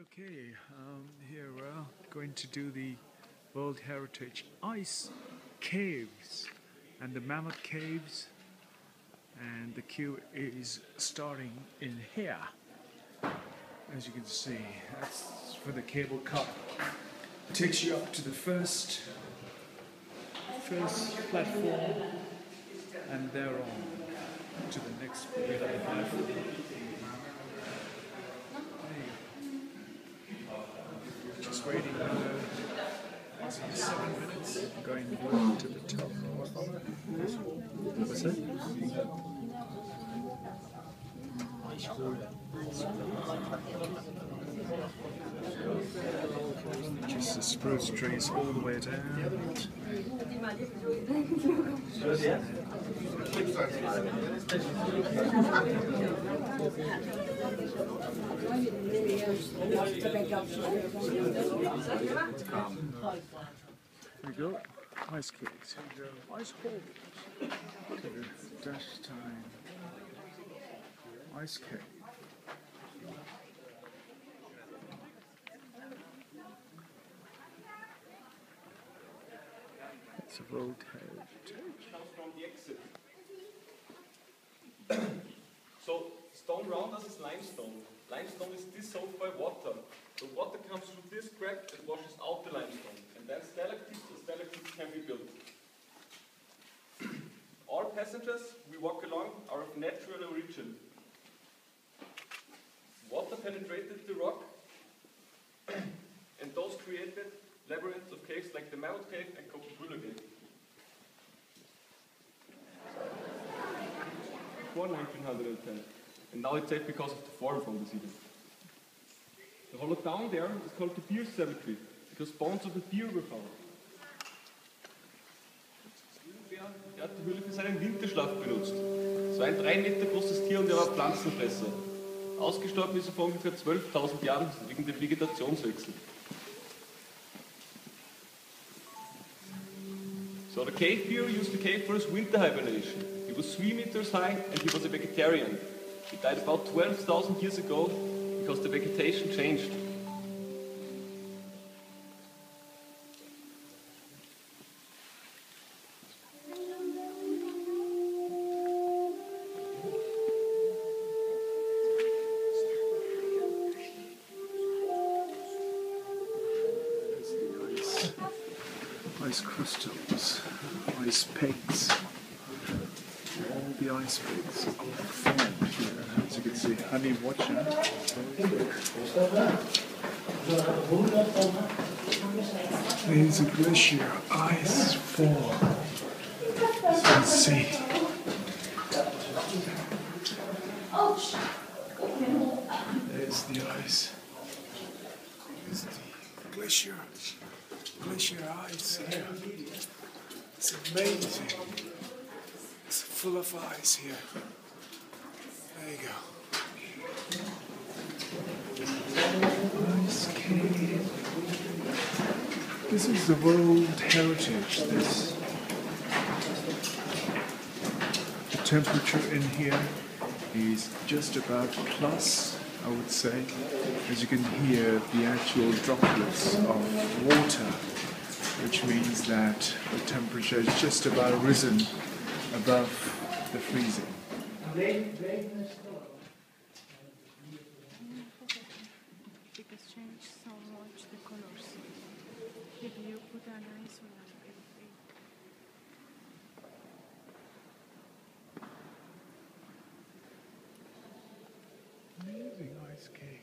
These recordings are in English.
Okay, here we're going to do the World Heritage Ice Caves and the Mammoth Caves, and the queue is starting in here. As you can see, that's for the cable car. It takes you up to the first platform and thereon to the next platform. Just waiting 7 minutes, going to the top. What's that? Just the spruce trees all the way down. There we go. Ice caves. Ice holes. To the Dachstein Ice Cave. It's a World Heritage. Comes from the exit. So stone around us is limestone. Limestone is dissolved by water. The water comes through this crack and washes out the limestone. And then stalactites can be built. All passengers we walk along are of natural origin. Water penetrated the rock and those created labyrinths of caves like the Mammoth Cave and Cave. Before 1910. And now it's safe because of the form from the city. The hollow down there is called the Beer Cemetery, because bones of the deer were found. Er hat die Höhle für seinen Winterschlaf benutzt. Es war ein 3 Meter großes Tier und er war Pflanzenfresser. Ausgestorben ist er vor ungefähr 12.000 Jahren wegen dem Vegetationswechsel. So the cave bear used the cave for his winter hibernation. He was 3 meters high and he was a vegetarian. He died about 12,000 years ago because the vegetation changed. Ice crystals, ice pegs. All the ice pegs are formed here. As you can see, honey watcher. There's a glacier ice fall. As you can see. There's the ice. There's the glacier ice here. It's amazing. It's full of ice here. There you go. Ice cave. This is the World Heritage. This. The temperature in here is just about plus, I would say. As you can hear, the actual droplets of water, which means that the temperature is just about risen above the freezing. Because change so much the colors. If you put an ice on everything. Amazing ice caves.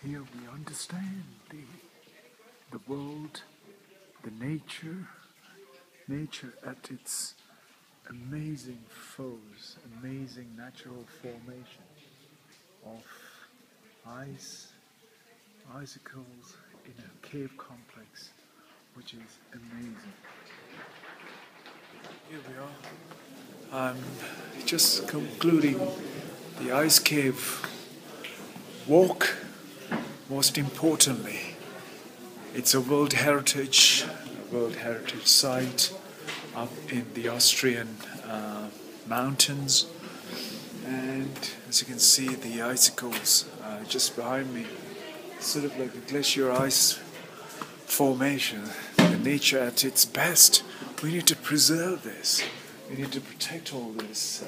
Here we understand the world, the nature at its amazing foes, amazing natural formation of icicles in a cave complex, which is amazing. Here we are. I'm just concluding the ice cave walk. Most importantly, it's a World Heritage site up in the Austrian mountains, and as you can see, the icicles just behind me, sort of like a glacier ice formation. The nature at its best. We need to preserve this. We need to protect all this.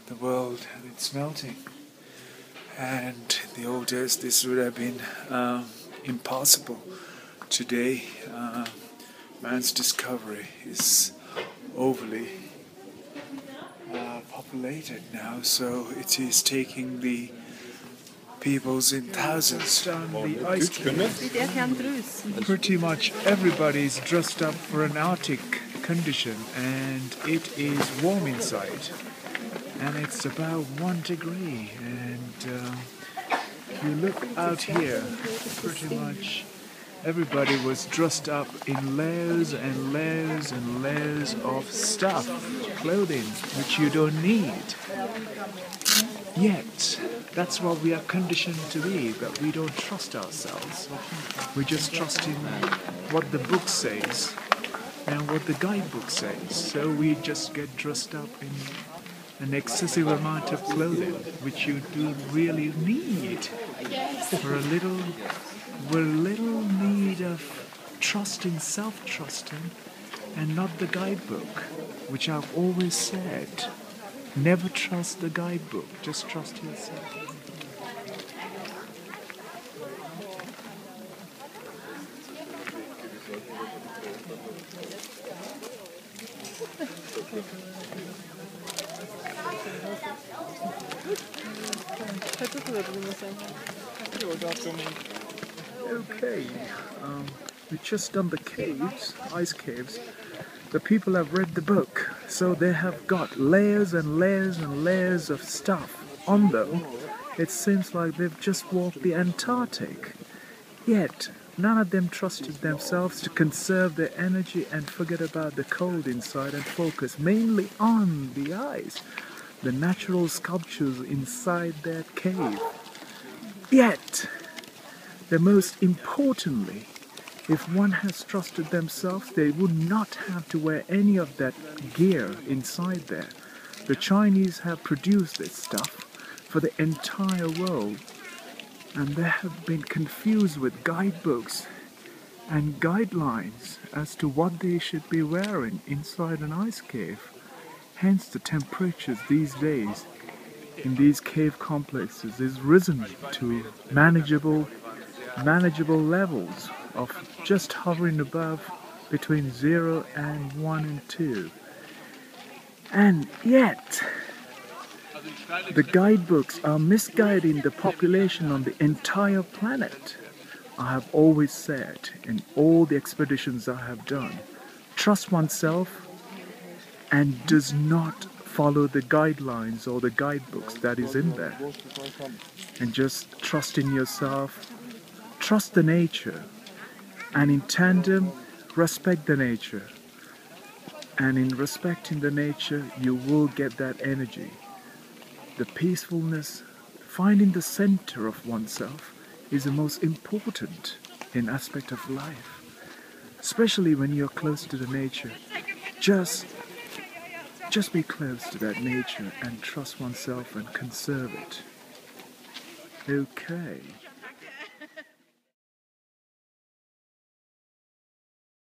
The world and its melting. And in the old days, this would have been impossible. Today, man's discovery is overly populated now, so it is taking the peoples in thousands down the ice cave. Pretty much everybody is dressed up for an Arctic condition, and it is warm inside. And it's about 1 degree, and you look out here, pretty much everybody was dressed up in layers and layers and layers of stuff, clothing, which you don't need. Yet, that's what we are conditioned to be, but we don't trust ourselves. We just trust in what the book says and what the guidebook says. So we just get dressed up in an excessive amount of clothing, which you do really need. For a little need of trusting, self-trusting, and not the guidebook, which I've always said. Never trust the guidebook, just trust yourself. Okay, we've just done the caves, ice caves. The people have read the book, so they have got layers and layers and layers of stuff on them. It seems like they've just walked the Antarctic. Yet, none of them trusted themselves to conserve their energy and forget about the cold inside and focus mainly on the ice, the natural sculptures inside that cave. Yet, the most importantly, if one has trusted themselves, they would not have to wear any of that gear inside there. The Chinese have produced this stuff for the entire world, and they have been confused with guidebooks and guidelines as to what they should be wearing inside an ice cave. Hence the temperatures these days in these cave complexes is risen to manageable levels of just hovering above between 0 and 1 and 2. And yet, the guidebooks are misguiding the population on the entire planet. I have always said in all the expeditions I have done, trust oneself and does not follow the guidelines or the guidebooks that is in there. And just trust in yourself, trust the nature, and in tandem, respect the nature. And in respecting the nature, you will get that energy. The peacefulness, finding the center of oneself is the most important in aspect of life. Especially when you're close to the nature. Just be close to that nature and trust oneself and conserve it. Okay.